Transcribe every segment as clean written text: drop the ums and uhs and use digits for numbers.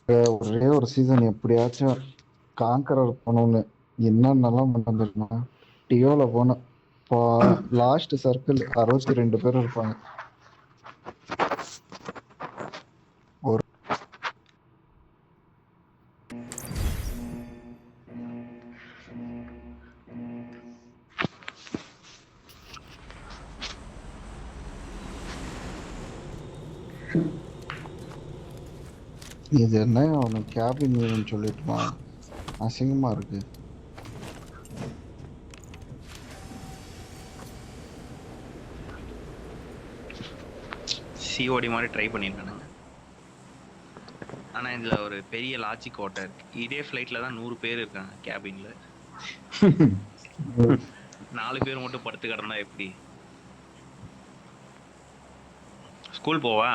ஒரே ஒரு சீசன் எப்படியாச்சும் காங்கரர் போகணும்னு என்னென்னலாம் பண்ண தெரியுமா? டியோல போனேன். இப்போ லாஸ்ட் சர்க்கிள் 62 பேர் இருப்பாங்க. ஒரு இது என்ன அவனுக்கு கேபின் வேணும்னு சொல்லிட்டுமா? அசிங்கமா இருக்கு. சிஓடி மாதிரி ட்ரை பண்ணியிருக்கானுங்க. ஆனால் இதில் ஒரு பெரிய லாஜிக் ஓட்டை இருக்கு. இதே ஃப்ளைட்டில் தான் 100 பேர் இருக்காங்க கேபினில். 4 பேர் மட்டும் படுத்து கிடந்தா எப்படி? ஸ்கூல் போவா?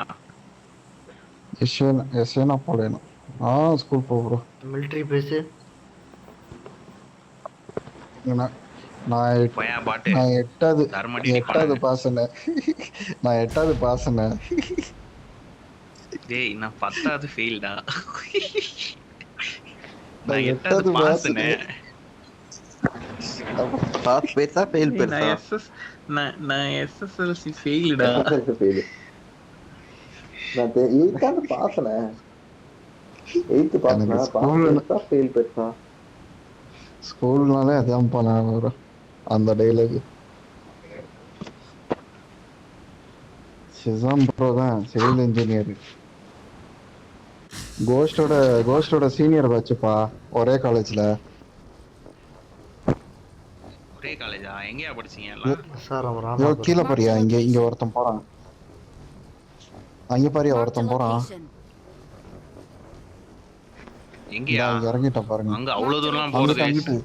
எஸ்ஏனா போலேனும். ஸ்கூல் போகிறோம். Military base. நான் பாட்டு எட்டாவது பாசன. நான் 8வது பாசன. டேய் நான் 10வது ஃபெயில்டா. நான் 8வது பாசன. பாஸ் பேசா ஃபெயில் பெருசா? நான் எஸ்எஸ்எல்சி ஃபெயில்டா. நான் 8வது பாசன. 8th பாசன. பாஸ் ஃபெயில் பெருசா? ஸ்கூல்னாலே அதான் பண்ண வரும் அந்த டைலாக். ஷிசாம் ப்ரோ தான் சிவில் இன்ஜினியர். கோஸ்டோட சீனியர் பேட்ச்ப்பா. ஒரே காலேஜ்ல. ஒரே காலேஜா? எங்கயா படிச்சீங்க எல்லாம்? சார் கீழே பாரியா? இங்க ஒருத்தன் போறான். அங்க பாரியா ஒருத்தன் போறான். எங்கயா? இறங்கிட்ட பாருங்க. அங்க அவ்வளவு தூரம்லாம் போறது.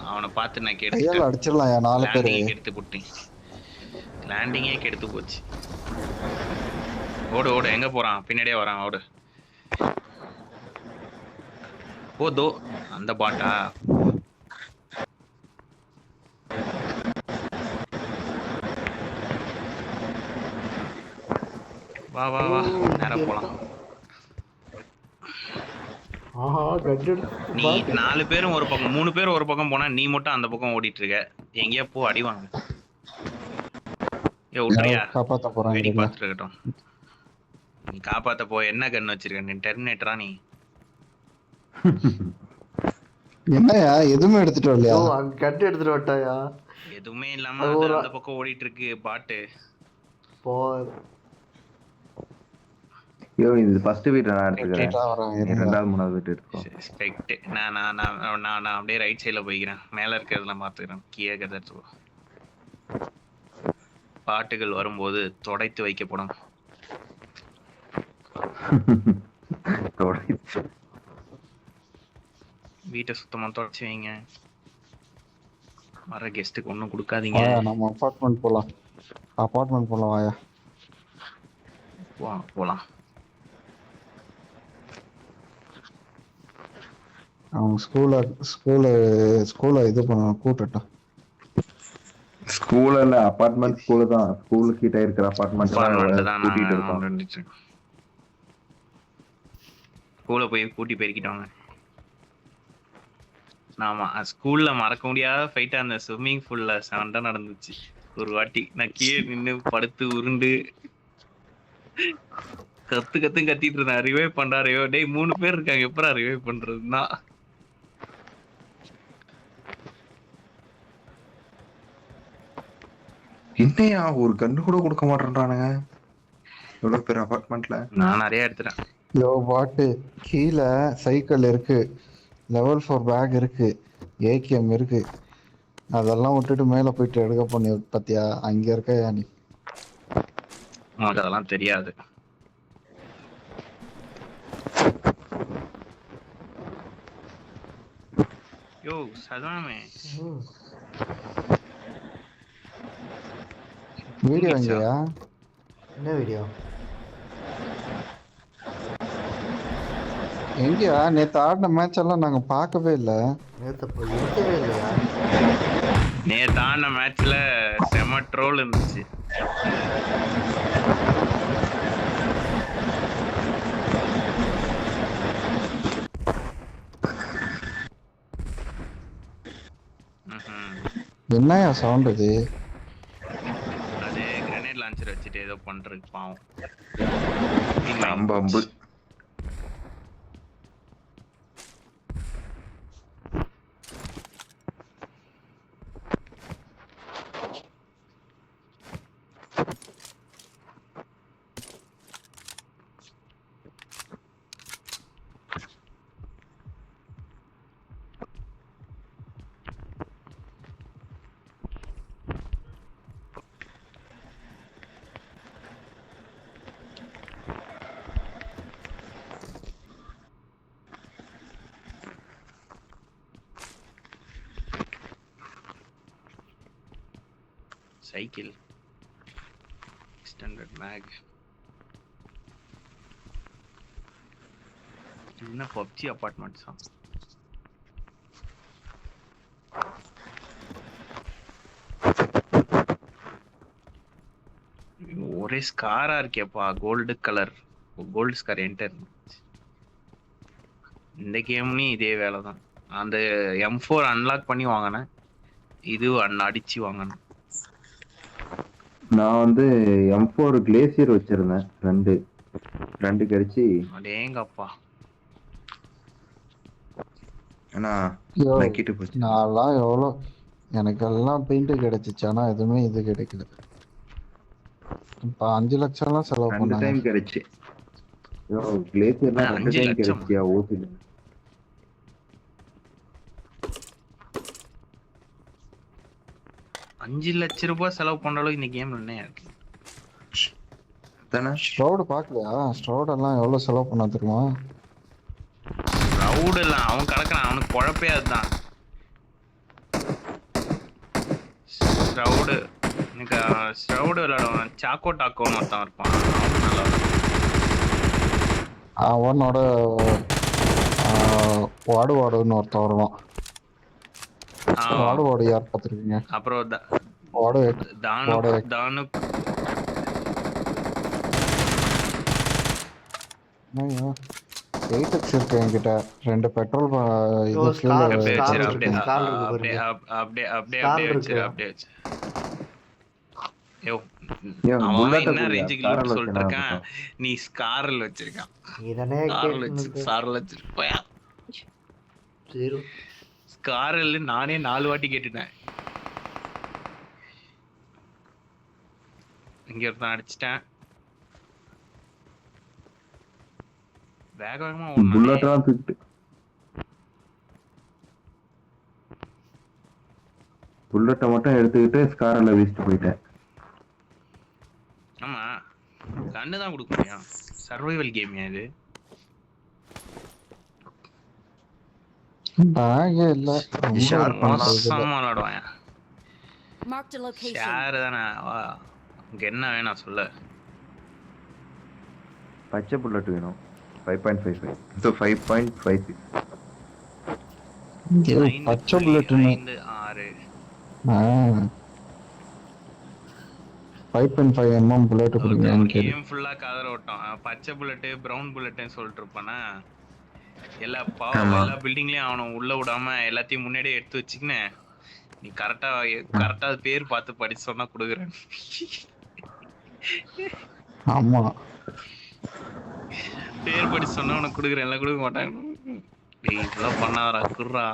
அவனை பார்த்து நான் கேட்டு அடிச்சிடலாம். 4 பேர் எடுத்து போட்டேன். லேண்டிங்கே கெடுத்து போச்சு. ஓடு எங்க போறான்? பின்னாடியே வரான். ஓடு. தோ அந்த பாட்டா. வா நேரா போலாம். நீ 4 பேரும் ஒரு பக்கம், 3 பேர் ஒரு பக்கம் போனா நீ மட்டும் அந்த பக்கம் ஓடிட்டு இருக்க. எங்கேயா போ, அடி வாங்க. காப்பாத்த போறான். வெடி பார்த்துட்டு இருக்கட்டும். நீ காப்பாத்த போ. என்ன கன் வச்சிருக்க நீ? டெர்மினேட்டரா நீ? என்னயா எதுவுமே எடுத்துட்டு வரலையா? கட்டு எடுத்துட்டு வட்டாயா? எதுவுமே இல்லாம அந்த பக்கம் ஓடிட்டு இருக்கு பாட்டு. இது ஃபர்ஸ்ட் வீட் நான் எடுத்துக்கிறேன். 2வது 3வது வீட் எடுத்துக்கோ. ஸ்பெக்ட். நான் அப்படியே ரைட் சைடுல போய்க்கிறேன். மேல இருக்கிறதெல்லாம் பார்த்துக்கிறேன். கீழே இருக்கிறத எடுத்துக்கோ. பாட்டுகள் வரும்போது தொடைத்து வைக்கப்படும். வீட்டை சுத்தமா தொடச்சு வைங்க. வர கெஸ்ட்டுக்கு ஒன்றும் கொடுக்காதீங்க. நம்ம அபார்ட்மெண்ட் போலாம். வாயா போலாம். அவங்க ஸ்கூல இது பண்ண கூட்டட்டும். ஸ்கூல் இல்ல, அபார்ட்மெண்ட். ஸ்கூல் தான். ஸ்கூல் கிட்ட இருக்கிற அபார்ட்மெண்ட் தான் கூட்டிட்டு இருக்கோம். ஸ்கூல்ல போய் கூட்டி பெருக்கிட்டாங்க. நாம ஸ்கூல்ல மறக்க முடியாத ஃபைட் அந்த ஸ்விம்மிங் பூல்ல சண்டை நடந்துச்சு ஒரு வாட்டி. நான் கீழே நின்று படுத்து உருண்டு கத்திட்டு இருந்தேன். ரிவைவ் பண்றாரு. டேய் 3 பேர் இருக்காங்க, எப்பரா ரிவைவ் பண்றதுன்னா? என்னையா ஒரு கண்ணு கூட கொடுக்க மாட்டேன்றானுங்க. எவ்வளவு பேர் அபார்ட்மெண்ட்ல. நான் நிறைய எடுத்துறேன். பாட்டு கீழே சைக்கிள் இருக்கு, லெவல் 4 பேக் இருக்கு, ஏகேஎம் இருக்கு. அதெல்லாம் விட்டுட்டு மேல போயிட்டு எடுக்க பண்ணி பத்தியா? அங்க இருக்க நீ. உனக்கு அதெல்லாம் தெரியாது. யோ சதாமே, வீடியோ எங்கயா? என்ன வீடியோ? எங்கயா? நேத்து ஆடின மேட்ச் எல்லாம் நாங்க பார்க்கவே இல்ல. நேத்து ஆடின மேட்ச்ல செம ட்ரோல் இருந்துச்சு. என்னயா சவுண்ட் இது? அது கிரனேட் லான்ச்சர் வச்சுட்டு ஏதோ பண்றதுக்கு பாவம். அம்பு அம்பு. Cycle extended mag. என்ன பப்ஜி அபார்ட்மெண்ட்ஸா? ஒரே ஸ்காரா இருக்கேப்பா, gold colour. Gold scar enter. இந்த கேம்லயும் இதே வேலை தான். அந்த M4 அன்லாக் பண்ணி வாங்கினேன், இது அடிச்சு வாங்கினேன். நான் வந்து M4 கிளேசியர் வச்சிருந்தேன், ரெண்டு கடிச்சு. அடேங்கப்பா. ஆனா ஐயோ, நக்கிட்டு போச்சு. நான்லாம் எவ்வளோ எனக்கெல்லாம் பெயிண்ட் கிடைச்சிச்சு, ஆனா எதுவுமே இது கிடைக்கல. இப்போ 5 லட்சம்லாம் செலவு 2 பண்ணாங்க. டைம் கிடைச்சு. கிளேசியர்லாம் 2 5 டைம் லட்சம். கிடைச்சியா ஓசில? 5 லட்சம் ரூபாய் செலவு பண்ற அளவுக்கு இந்த கேம் என்ன இருக்கு? தானே ஸ்ட்ரௌடு பார்க்கலையா? ஸ்ட்ரௌடெல்லாம் எவ்வளோ செலவு பண்ணா தெரியுமா? ரவுடு இல்ல, அவன் கிடக்குறான், அவனுக்கு குழப்பே அதுதான். ஸ்ட்ரவுடு எனக்கு ஸ்ட்ரவுடு விளையாடுவான். சாக்கோ டாக்கோன்னு ஒருத்தன் இருப்பான், அவன் நல்லா விளையாடுவான். அவனோட வாடுன்னு ஒருத்தன் வருவான். வாடு யார் பார்த்துருக்கீங்க? அப்புறம் வாடு தானுக். ஐயோ, 8x இருக்கு என்கிட்ட. 2 பெட்ரோல் இது ஓ, fuel star அப்படியே star வச்சிரு, இருக்கு, அப்படியே star இருக்கு அப்படியே பாருங்க. அப்படியே அப்படியே Star அப்படியே இருக்கு. வச்சிரு, அப்படியே வச்சு. யோ, யோ, அவன் புல்லட்ட என்ன புரியா? ரேஞ்சுக்கு ஸ்காரல் சொல்லிட்டு இருக்கான், வச்சுனா நீ ஸ்காரல் வச்சிருக்கான். இதனே ஸ்காரல் வச்சிருப்பா. ஜீரோ ஸ்காரல் நானே 4 வாட்டி கேட்டுட்டேன். இங்க ஒருத்தன் அடிச்சிட்டேன். வேக வேகமா ஓடுனானே. புல்லட்லாம் ஃபிட். புல்லட்டை மட்டும் எடுத்துக்கிட்டு ஸ்காரல்ல வீசிட்டு போயிட்டேன். ஆமா, கண்ணு தான் கொடுக்க முடியும். சர்வைவல் கேம் இது. பேக் இல்ல. ஷேர் பண்ணலாம். மோசமா விளையாடுவான். Marked a location. ஷேர் தானே. வா, உனக்கு என்ன வேணும் சொல்லு. பச்சை புல்லட் வேணும். 5.55. So 5.56. பச்சை புல்லட்னு 5.6. 5.5 mm புல்லட் கொடுங்கன்னு கேளு. கேம் ஃபுல்லா கதற ஓட்டம். பச்சை புல்லட், பிரவுன் புல்லட்னு சொல்லிட்டு இருப்பானா. எல்லா பில்டிங்லயும் அவனை உள்ள விடாம எல்லாத்தையும் முன்னாடியே எடுத்து வச்சுக்கினேன். நீ கரெக்டா பேர் பார்த்து படிச்சு சொன்னா கொடுக்குறேன். ஆமா, பேர் படிச்சு சொன்னா உனக்கு கொடுக்குறேன், எல்லாம் கொடுக்க மாட்டாங்க. டேய், இதெல்லாம் பண்ணாதடா, குர்ரா.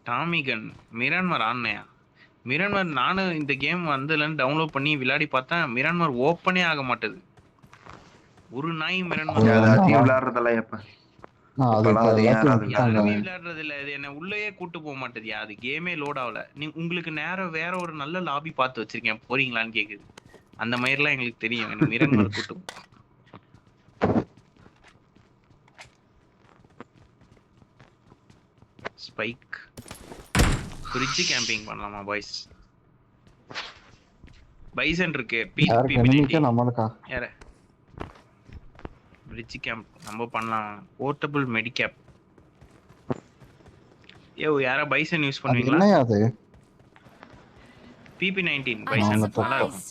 டாமிகன் மிரான்மர் ஆன்னையா? மிரான்மர் நானும் இந்த கேம் வந்ததுலன்னு டவுன்லோட் பண்ணி விளையாடி பார்த்தேன். மிரான்மர் ஓப்பனே ஆக மாட்டேது. ஒரு நாய் மிரான்மர் அதையும் விளையாடுறதெல்லாம் எப்ப? யாருமே விளையாடுறது இல்ல. இது என்ன உள்ளேயே கூட்டு போக மாட்டேதியா. அது கேமே லோட் ஆகல. உங்களுக்கு நேரம் வேற ஒரு நல்ல லாபி பார்த்து வச்சிருக்கேன், போறீங்களான்னு கேக்குது. அந்த மாதிரிலாம் எங்களுக்கு தெரியும். எனக்கு மிரான்மர் கூட்டும். ஸ்பைக் பிரிட்ஜ் கேம்பிங் பண்ணலாமா பாய்ஸ்? பைசன் இருக்கு. நம்மளுக்கா யார பிரிட்ஜ் கேம்ப் நம்ம பண்ணலாம். போர்ட்டபிள் மெடிகேப். ஏ, யாரா பைசன் யூஸ் பண்ணுவீங்களா? என்ன அது? PP19 பைசன் நல்லா இருக்கும்.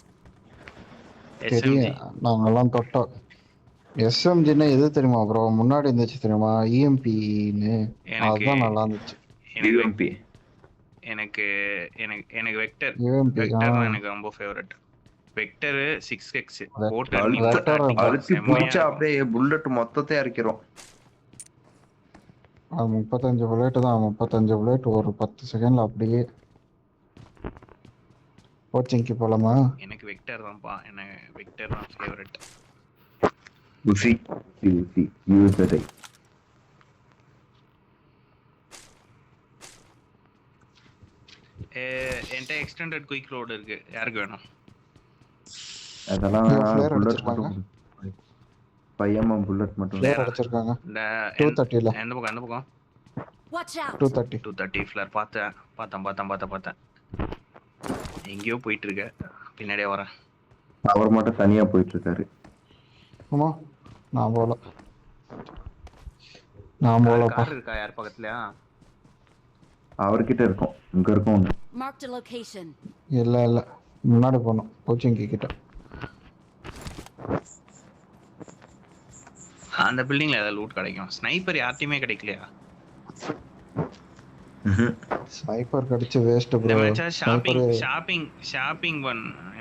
தெரியும், நாங்கெல்லாம் தொட்டோம். எஸ்எம்ஜின்னு எது தெரியுமா ப்ரோ? முன்னாடி இருந்துச்சு தெரியுமா இஎம்பின்னு, எனக்கு அதுதான் நல்லா இருந்துச்சு. எனக்கு யூஎம்பி எனக்கு எனக்கு எனக்கு வெக்டர் யூஎம்பி வெக்டர் தான் எனக்கு ரொம்ப ஃபேவரட். வெக்டர் 6x போட்டு Vector அழுத்தி பிடிச்சா அப்படியே புல்லட் மொத்தத்தை இறக்கிறோம். அது 35 புல்லட் தான், 35 புல்லட் ஒரு 10 செகண்ட்ல அப்படியே. கோச்சிங்க்கு போலாமா? எனக்கு வெக்டர் தான்ப்பா, எனக்கு வெக்டர் தான் ஃபேவரட். உசி உசி யூசரை என்கிட்ட எக்ஸ்டெண்டட் குயிக் லோட் இருக்கு, யாருக்கு வேணும்? அதெல்லாம் flare புல்லட் அடிச்சிருக்காங்க. மட்டும் பையமா புல்லட் மட்டும் ஃபிளேர் அடிச்சிருக்காங்க 230ல. எந்த பக்கம் எந்த பக்கம்? Watch out! 230. 230 ஃபிளர் பார்த்தேன். எங்கேயோ போயிட்டு இருக்க, பின்னாடியே வரேன். அவர் மட்டும் தனியா போயிட்டு இருக்காரு. ஆமா, நான் போலப்பா. கார் இருக்கா யார் பக்கத்துலயா? அவர்கிட்ட இருக்கும், இங்க இருக்கும் ஒண்ணு. Marked a location. இல்ல முன்னாடி போகணும் கோச்சிங் கிட்ட. அந்த பில்டிங்ல ஏதாவது லூட் கிடைக்கும். ஸ்னைப்பர் யார்ட்டையுமே கிடைக்கலையா? ஸ்னைப்பர் கடிச்சு வேஸ்ட் இந்த ப்ரோ. மேட்சா ஷாப்பிங்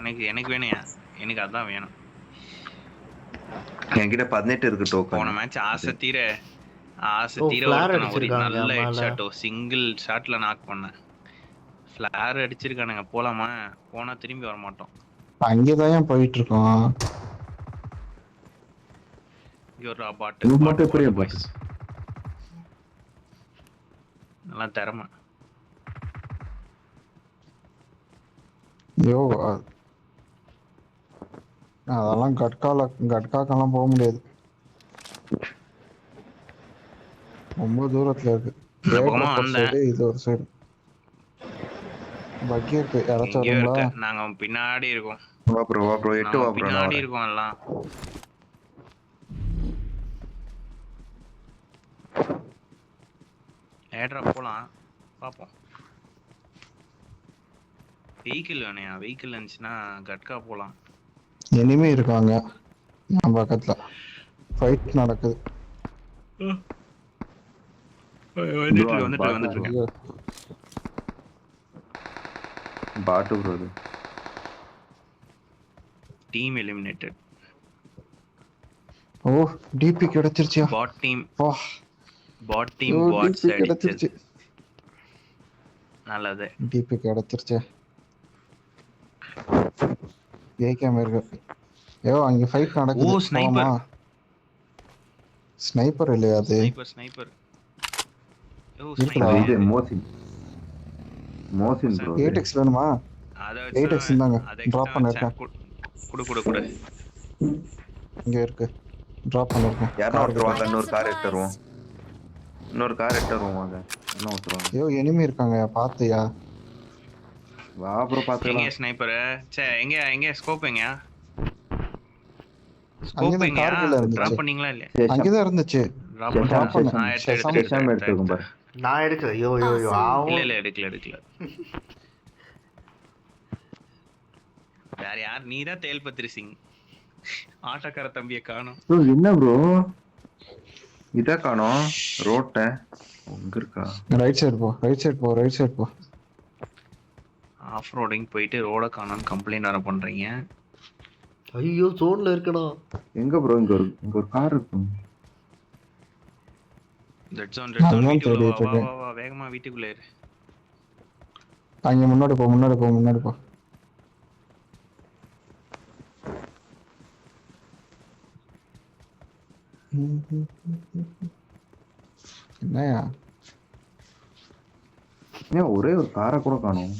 எனக்கு வேணையா? எனக்கு அதான் வேணும். என்கிட்ட 18 இருக்கு போன டோக்கன். மேட்ச் ஆசை தீர flare ஒரு அடிச்சிருக்காங்க நல்ல மேல. ஹெட்ஷாட் சிங்கிள் ஷாட்ல நாக் பண்ணேன். ஃபிளார் அடிச்சிருக்கானுங்க. போலாமா? போனா திரும்பி வர மாட்டோம். அங்கேதான் போயிட்டு இருக்கோம். யோரா இது பாட்டு மட்டும் எப்படியா பாய்ஸ். நல்லா திறமை. ஐயோ அதெல்லாம் கட்காக்கெல்லாம் போக முடியாது, ரொம்ப தூரத்துல இருக்கு. இந்த Gate பக்கமா ஒரு வந்தேன். side, இது ஒரு சைடு பக்கி இருக்கு. யாராச்சும் எங்கேயோ வருங்களா? இருக்க, நாங்க பின்னாடி இருக்கோம். வா ப்ரோ 8 வா ப்ரோ. பின்னாடி இருக்கோம் எல்லாம். ஏட்ரா போலாம், பாப்போம். வெஹிக்கிள் வேணையா? வெஹிக்கிள் இருந்துச்சுன்னா கட்கா போலாம். எனிமே இருக்காங்க நம்ம பக்கத்துல, ஃபைட் நடக்குது. வந்துட்டு இருக்கேன். ஐயோ, பாட்டு ப்ரோ. இது டீம் எலிமினேட்டட். ஓ டிபி கிடைச்சிருச்சியா? பாட் டீம் வா, பாட் டிபி கிடைச்சிருச்சு. நல்லது. டிபி கிடைச்சிருச்சு. ஏகேம் இருக்கு. ஐயோ அங்க ஃபைட் நடக்குது. ஓ, sniper. ஸ்னைப்பர் இல்லையா அது? ஸ்னைப்பர். ஓ இருக்குடா. ஸ்னைப்பர். இது மோசின் ப்ரோ. 8x வேணுமா? அத 8x இந்தாங்க, வச்சு drop பண்ணிருக்கேன். குடு. இங்க இருக்கு, டிராப் பண்ணிருக்கேன். யாரோ ஒருத்தர் I வாங்க, got இன்னொரு கார் எடுத்து வருவோம். supplies. இன்னொரு கார் எடுத்து வருவோம் வாங்க. இன்னும் ஒருத்தர் வாங்க. ஐயோ எனிமி இருக்காங்க, பாத்தியா? வா ப்ரோ எங்க பாத்துக்கலாம். ஸ்னைப்பர்? எங்க ஸ்கோப் எங்க? ஸ்கோப் அங்கதான் எங்க? கார்குள்ள இருந்துச்சு. டிராப் பண்ணீங்களா இல்ல? அங்கதான் இருந்துச்சு. டிராப் சேஷாம், drop பண்ணு. பண்ணேன். சேஷாம் எடுத்துக்கும் பாரு. நான் எடுக்கல. ஐயோ ஆவும். இல்ல எடுக்கல. வேற யார்? நீதான் தேல்பத்ரி சிங். ஆட்டக்கார தம்பியை காணோம். ப்ரோ என்ன ப்ரோ இத காணோம் ரோட்ட. உங்க இருக்கா? ரைட் சைடு போ. ஆஃப் ரோடிங் போயிட்டு ரோட காணோம்னு கம்ப்ளைண்ட் வர பண்றீங்க. ஐயோ ஜோன்ல இருக்கணும். எங்க ப்ரோ? இங்க ஒரு கார் இருக்கு. ரெட் ஜோன் அதான் வீட்டுக்குள்ள தேடிட்டு வா, இருக்கேன். வா வேகமா வீட்டுக்குள்ள ஏறு. அங்க முன்னாடி போ. என்னயா ஏன் ஒரே ஒரு காரை கூட காணோம்?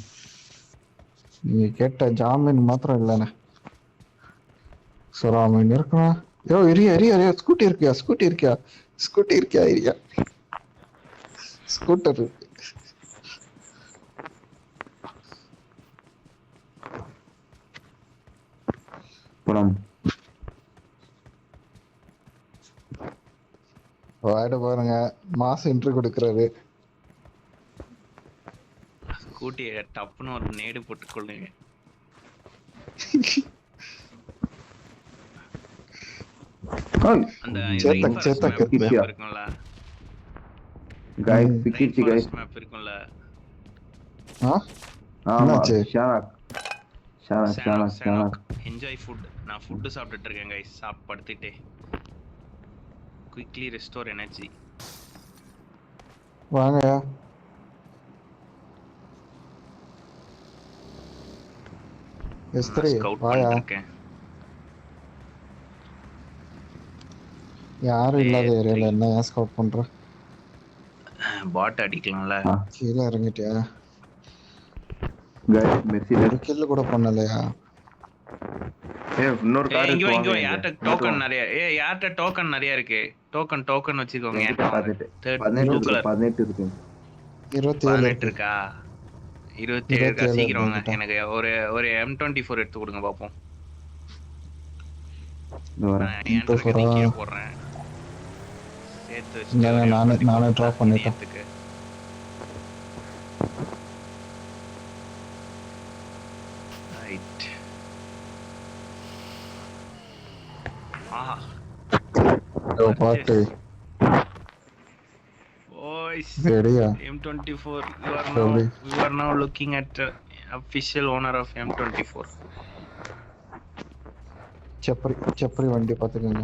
நீங்க கேட்ட ஜாமீன் மாத்திரம் இல்லைண்ணே. சொராமீன் இருக்கணும். யோ எரியா ஸ்கூட்டி இருக்கியா? ஸ்கூட்டர் இருக்கு. போலாம். வாட பாருங்க, மாசம் இன்ட்ரு கொடுக்கறாரு. ஸ்கூட்டியை டப்புன்னு ஒரு நேடு போட்டு கொள்ளுங்க. அந்த சேத்தக் சேத்தக் மேப் இருக்கும்ல, गाइस ம். பிக்கிச்சு गाइस. மேப் இருக்கும்ல. ஆ ஆமா என்னாச்சு? ஷானக் ஷானக் ஷானக் ஷானக். Enjoy food. நான் ஃபுட் சாப்பிட்டுட்டு இருக்கேன் गाइस. சாப்பிட்டு படுத்துட்டே. Quickly restore energy. வாங்க. எஸ்திரி ஸ்கவுட் வாயா. பண்ணிட்டு இருக்கேன். யாரும் இல்லாத ஏரியால என்ன ஏன் ஸ்கவுட் பண்ற? பாட் அடிக்கலாம்ல. கீழே இறங்கிட்டியா? गाइस ஒரு மெர்சிடஸ். கில்லு கூட பண்ணலையா? இன்னொரு கார் இங்க இருக்கு வா வாங்க. யார்ட்ட டோக்கன் நிறைய யார்ட்ட டோக்கன் நிறைய இருக்கு. டோக்கன் வச்சுக்கோங்க. என்கிட்ட யார்ட்ட 18 ப்ளூ இருக்கு, கலர் 18 இருக்கு. 27 18 இருக்கு. இருக்கா? 27 இருக்கா? 27 சீக்கிரம் வாங்க. என்கிட்ட. எனக்கு ஒரு M24 எடுத்து கொடுங்க பாப்போம். இந்த வரேன். நான் என்கிட்ட இருக்கிறதை கீழே போடுறேன். சேர்த்து வச்சுட்டு நானே ட்ராப் பண்ணிட்டேன். ரைட். ஆஹா பாட்டு boys, ரெடியா? M24 சொல்லு. you are now looking at official owner of M24. செப்பரி வண்டி பாத்துக்கோங்க.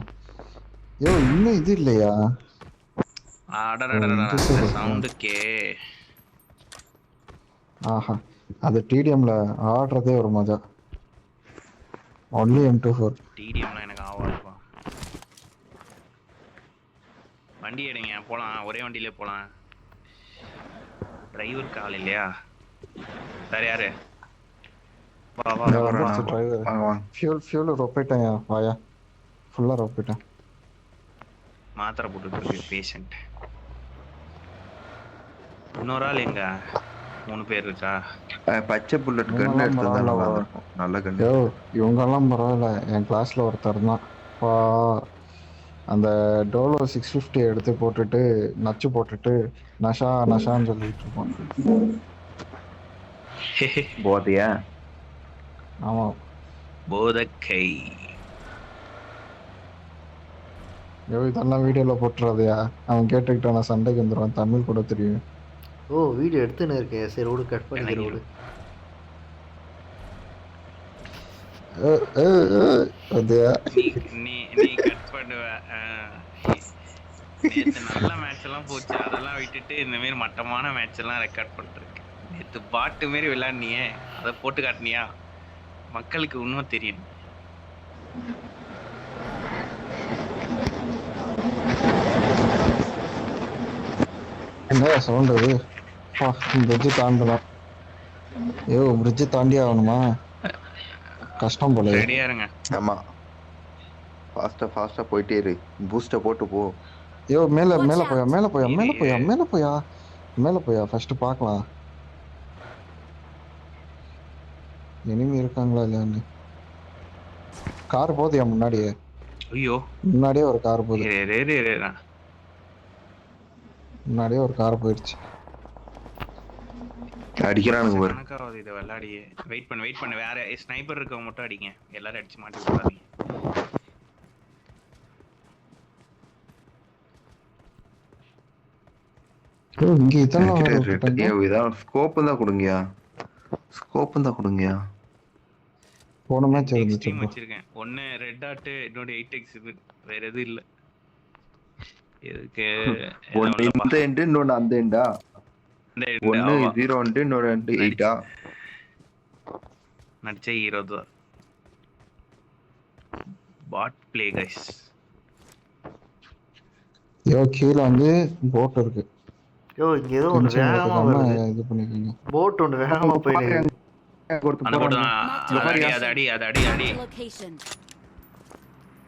யோ இன்னும் இது இல்லையா? அடடடடடா சவுண்டுக்கே. ஆஹா அது டிடிஎம்ல ஆடுறதே ஒரு மஜா. Only M24. டிடிஎம்லாம் எனக்கு ஆவாதுப்பா. வண்டி எடுங்க போலாம். ஒரே வண்டியிலே போலாம். டிரைவருக்கு ஆள் இல்லையா? வேற யாரு? வா வா இந்த வா, வந்து வா. டிரைவர். வாங்க வாங்க. ஃபியூல் ரொப்பிட்டேன் வாயா. ஃபுல்லா ரொப்பிட்டேன். மாத்திரை போட்டுட்டு இருக்கு பேஷண்ட். இன்னொரு ஆள் எங்க? 3 பேர் இருக்கா? பச்சை புல்லட் கன் இவங்கெல்லாம் எடுத்து பரவாயில்ல. நல்லா இருக்கும். நல்ல கன். யோ இவங்கெல்லாம் பரவாயில்ல. என் கிளாஸ்ல ஒருத்தர் தான் அந்த டோலோ 650 எடுத்து போட்டுட்டு நச்சு போட்டுட்டு நஷான்னு சொல்லிட்டு இருப்பான். போதையா? ஆமா. போதக்கை. யோ இதெல்லாம் வீடியோல போட்டுறாதயா. அவன் கேட்டுக்கிட்டான் நான் சண்டைக்கு வந்துடுவான். தமிழ் கூட தெரியும். ஓ வீடியோ எடுத்துன்னு இருக்கேன். சரி விடு, கட் பண்ணிக்கிற விடு. அதையா நீ கட் பண்ணுவ. நேத்து நல்ல மேட்ச் எல்லாம் போச்சு. அதெல்லாம் விட்டுட்டு இந்த மாதிரி மட்டமான மேட்ச் எல்லாம் ரெக்கார்ட் பண்ணிருக்கு. நேத்து பாட்டு மாரி விளையாடுனியே, அதை போட்டு காட்டினியா? மக்களுக்கு இன்னும் தெரியும். என்ன சவுண்ட் அது? பிரிட்ஜ் தாண்டலாம். ஐயோ பிரிட்ஜ் தாண்டி ஆகணுமா? கஷ்டம் போல. ரெடியா இருங்க. ஆமா ஃபாஸ்டா போயிட்டே இரு. பூஸ்ட போட்டு போ. ஐயோ மேல போயா ஃபர்ஸ்ட் பார்க்கலாம். எனிமி இருக்காங்களா இல்லையான்னு. கார் போகுதுயா முன்னாடியே. ஐயோ முன்னாடியே ஒரு கார் போகுது. முன்னாடியே ஒரு கார் போயிடுச்சு. அடிக்கிறானுங்க பாரு. கணக்காவது இதை விளையாடியே. வெயிட் பண்ணு. வேற ஸ்னைப்பர் இருக்கவங்க மட்டும் அடிங்க. எல்லாரும் அடிச்சு மாட்டி விடாதீங்க. இங்க இதெல்லாம் இதான் ஸ்கோப் தான் கொடுங்கயா. போன மேட்ச் இருந்துச்சு. வச்சிருக்கேன். ஒன்னு ரெட் டாட், இன்னொரு 8x. வேற எதுவும் இல்ல. இதுக்கு ஒன்னு இந்த எண்ட், இன்னொன்னு அந்த எண்டா? ஒன்னு 0 எண்ட், இன்னொரு எண்ட் 8ஆ? நடிச்ச ஹீரோ தான். பாட் ப்ளே கைஸ். யோ கீழ வந்து போட் இருக்கு. யோ இங்க ஏதோ ஒன்று வேகமா வருது. இது பண்ணிக்கோங்க. போட் ஒன்று வேகமா போயிடுது. அடி. Location.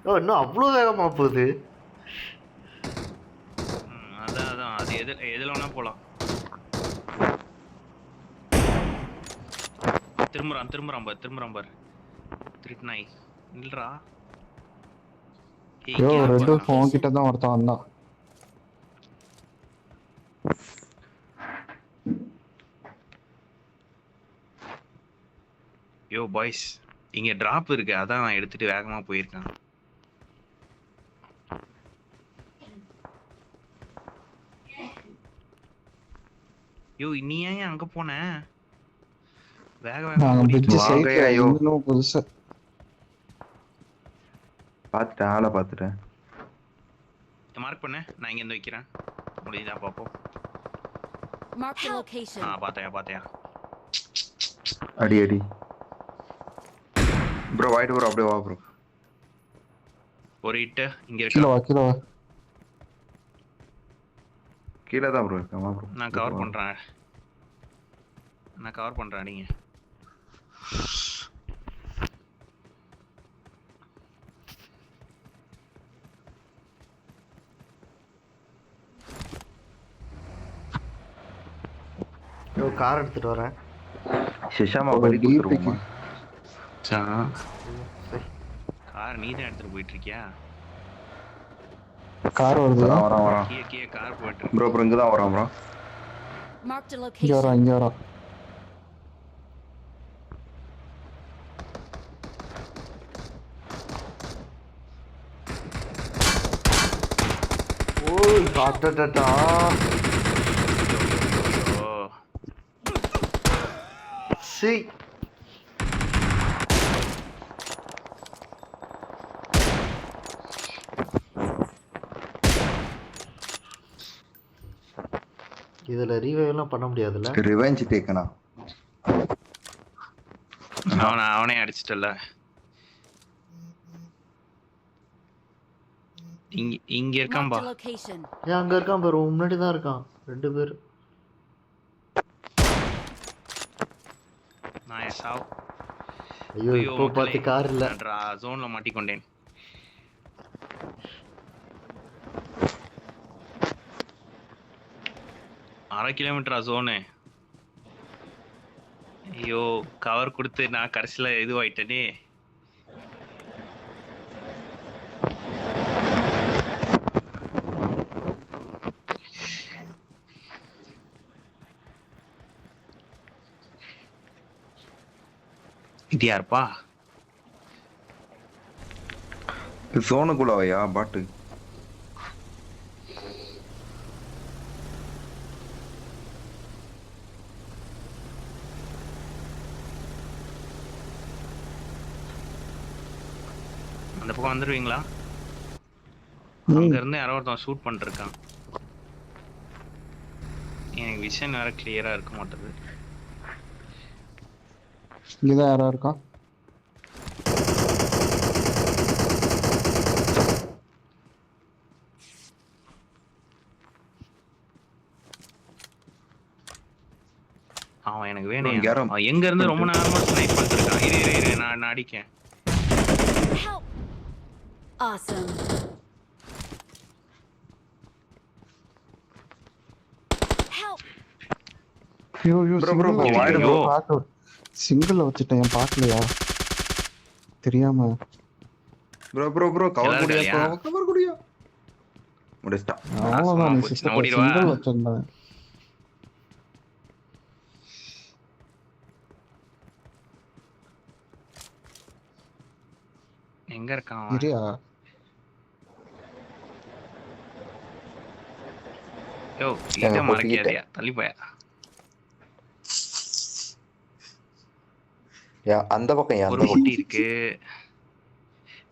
யோ இன்னும் அவ்வளோ வேகமா போகுது. அதான் அது எதுல வேணா போலாம். திரும்புறான் பாரு. திருட்நாய் நில்றா. யோ ரெட் ஃபோன் கிட்ட தான் ஒருத்தன் வந்தான். யோ பாய்ஸ், இங்க டிராப் இருக்கு. அதான் நான் எடுத்துட்டு வேகமா போயிருக்கேன். யோ நீ ஏன் அங்க போன? வேக நாங்க வேகமா ஓடிட்டு பிரிட்ஜ் இருக்க. வாங்க, சைட்ல ஐயோ. இன்னும் புதுசா பாத்துட்டேன், ஆளை பாத்துட்டேன். மார்க் பண்ணு, நான் இங்க இருந்து வைக்கிறேன். முடியுதா பாப்போம். Mark the location. பாத்தையா. அடி அடி ப்ரோ, வாயிட்டு ப்ரோ, அப்படியே வா ப்ரோ. ஒரு ஹிட் இங்க கீழே இருக்கா. வா கீழே வா. கீழே தான் ப்ரோ இருக்கேன், வா ப்ரோ. நான் கவர் பண்றேன் அடிங்க. யோ கார் எடுத்துட்டு வரேன். ஷிஷாமா ஒரு பலி DP கொடுத்துருவோமா? கார் நீ தான் எடுத்துட்டு போயிட்டு இருக்கியா? கார் வருது. வரான். கீழே கார் போயிட்டு ப்ரோ ப்ரோ, இங்க தான் வரான் ப்ரோ. Marked a இங்க வரோம் location. இங்க வரோம். ஓய் காட்டடா. ஓ சி இதுல ரீவைவ் எல்லாம் பண்ண முடியாதுல்ல. ரிவெஞ்ச் டேக்கனா? அவனே அடிச்சிட்டல. இங்க Marked இருக்கான்பா. a location. ஏன் அங்க இருக்கான் பாரு, முன்னாடி தான் இருக்கான். 2 பேர். நான் சாவ். ஐயோ இப்போ பார்த்து கார் இல்ல. ஜோன்ல மாட்டிக்கொண்டேன். அரை கிலோமீட்டரா ஜோனு. ஐயோ கவர் கொடுத்து நான் கடைசியில இதுவாயிட்டேனே. இது யாருப்பா? ஜோனுக்குள்ளவையா பாட்டு? அந்த பக்கம் வந்துருவீங்களா? அங்க இருந்து யாரோ ஒருத்தன் ஷூட் பண்ணிருக்கான். எனக்கு விஷன் வேற கிளியரா இருக்க மாட்டேது. இங்கதான் யாரா இருக்கா? அவன் எனக்கு வேணும். இங்க யாரோ- அவன் எங்க இருந்து ரொம்ப நேரமா ஸ்னைப் பண்ணிட்டு இருக்கான். இரு நான் அடிக்கேன். Help! Awesome. Help! ஐயோ Bro, bro, bro, why bro? Single வச்சுட்டேன் பார்க்கலையா தெரியாம. ப்ரோ ப்ரோ ப்ரோ, கவர் எல்லாரும் குடியா காலியா? ப்ரோ, கவர் குடியா. முடிச்சிட்டா. அவ்வளவுதான். நீ போச்சு, சிஸ்டர் நான் ஓடிடுவா? சிங்கிள் வச்சிருந்தேன். எங்க இருக்கான் அவன்? இரியா யோ எங்க இத போய் மறக்காதயா, தள்ளி போயா. யா அந்த பக்கம், யா ஒரு அந்த பொட்டி பக்கம். இருக்கு.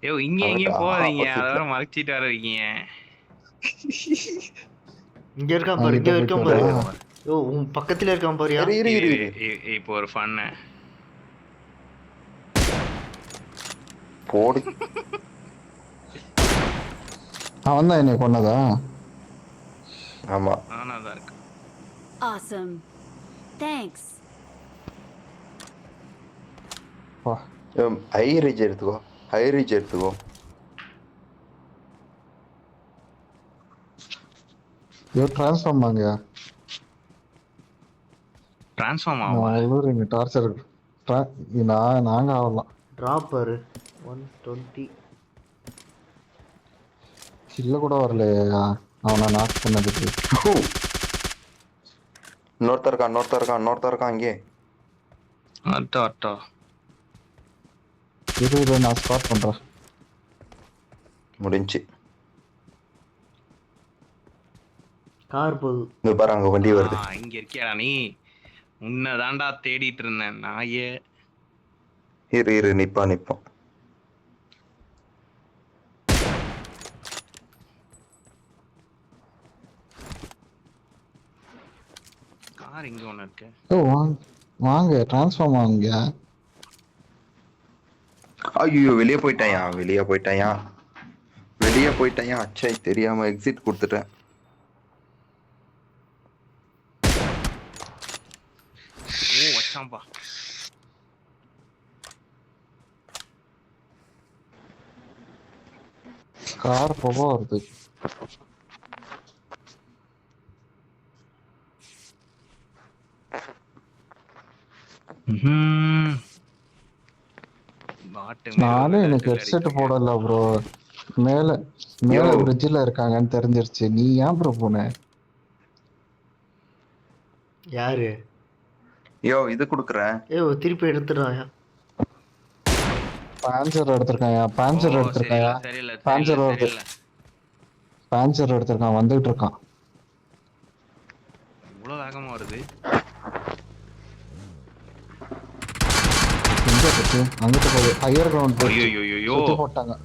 யோ இங்க அவன்கிட்ட எங்கேயும் போகாதீங்க, opposite ல. அதோட மறைச்சிட்டு வர இருக்கீங்க. இங்க இருக்கான் பாரு, இங்க இருக்கான் பாரு. யோ உன் பக்கத்துல இருக்கான் பாருயா. இரு இரு இரு. இப்போ ஒரு ஃபன்னு. போடு. அவன் தான் என்னை கொன்னதா? ஆமா. நானா தான் இருக்கு. Awesome. Thanks. வா ஹை ரீச் எடுத்துக்கோ, ஹை ரீச் எடுத்துக்கோ. ஐயோ டிரான்ஸ்ஃபார்ம் ஆங்கயா. ட்ரான்ஸ்ஃபார்ம் ஆவா? இங்க டார்ச்சர் நாங்க ஆகலாம். டிராப் பாரு 120. இல்ல கூட வரலையா அவனை நாக் பண்ணதுக்கு. இன்னொருத்தர் இருக்கான் அங்கே. அட்டா இரு நான் ஸ்டார்ட் பண்றேன். முடிஞ்சு. கார் போகுது. இங்க பாரு அங்க வண்டி வருது. இங்க இருக்கியாடா நீ? உன்னதாண்டா தேடிட்டு இருந்தேன் நாயே. இரு நிப்பான். கார் இங்க ஒண்ணு இருக்கு. வாங்க டிரான்ஸ்ஃபார்ம் ஆகுங்க. ஐயோ வெளியே போயிட்டாயா. அச்சை தெரியாம எக்ஸிட் கொடுத்துட்டேன். ஓ வச்சாம்பா. கார் போக வருது. நானும் எனக்கு ஹெட்செட் போடல ப்ரோ. மேல பிரிட்ஜில் இருக்காங்கன்னு தெரிஞ்சிருச்சு. நீ ஏன் ப்ரோ போன? யாரு? இது குடுக்குறேன். திருப்பி எடுத்துடுறாயா? பாஞ்சர் எடுத்திருக்காயா? பாஞ்சர் எடுத்திருக்கான். வந்துட்டு இருக்கான். இவ்வளவு வேகமா வருது. எங்க இருக்கு? அங்கிட்டு போகுது. ஹையர் கிரவுண்ட் ஐயோ சுத்தி போட்டாங்க.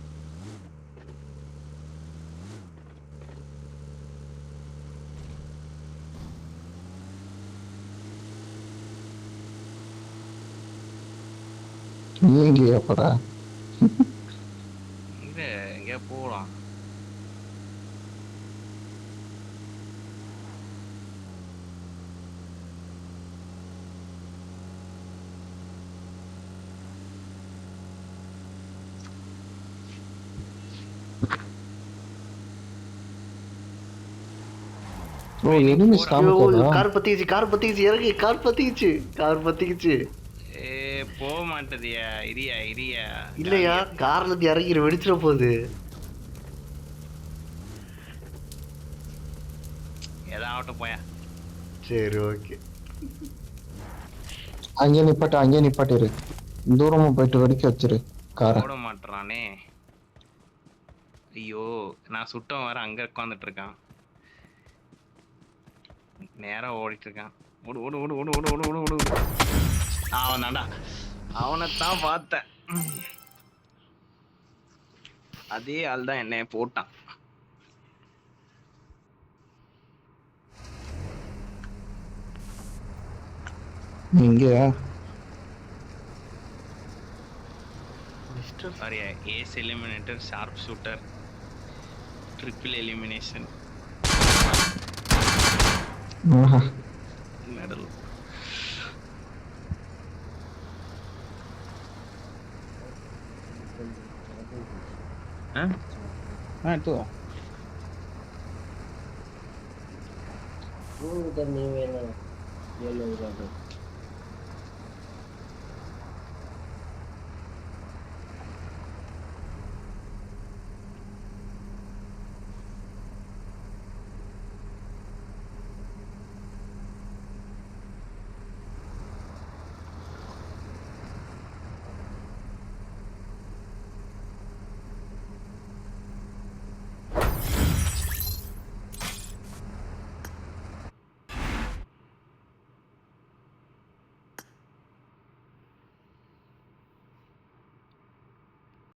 நீ எங்கேயா போற? எங்க போலாம்? கார் பத்திக்கிச்சு இறங்கி. கார் பத்திக்கிச்சு. போக மாட்டேதியா? இரியா இல்லையா, கார்ல இருந்து இறங்கி வெடிச்சிட போகுது. ஏதாவது போயா. சரி ஓகே. அங்கே நிப்பாட்டிரு. தூரமா போயிட்டு வெடிக்க வச்சிரு காரை. ஓட மாட்டானே. ஐயோ நான் சுட்டம் வர அங்க உட்காந்துட்டு இருக்கான். நேரா ஓடிட்டு இருக்கான். ஓடு. அவன் தாண்டா. அவனைத்தான் பார்த்தேன். அதே ஆள் தான் என்னைய போட்டான். இங்கயா? சாரியா, ace eliminator, sharp shooter, triple elimination, medal. தண்ணி வேணும்.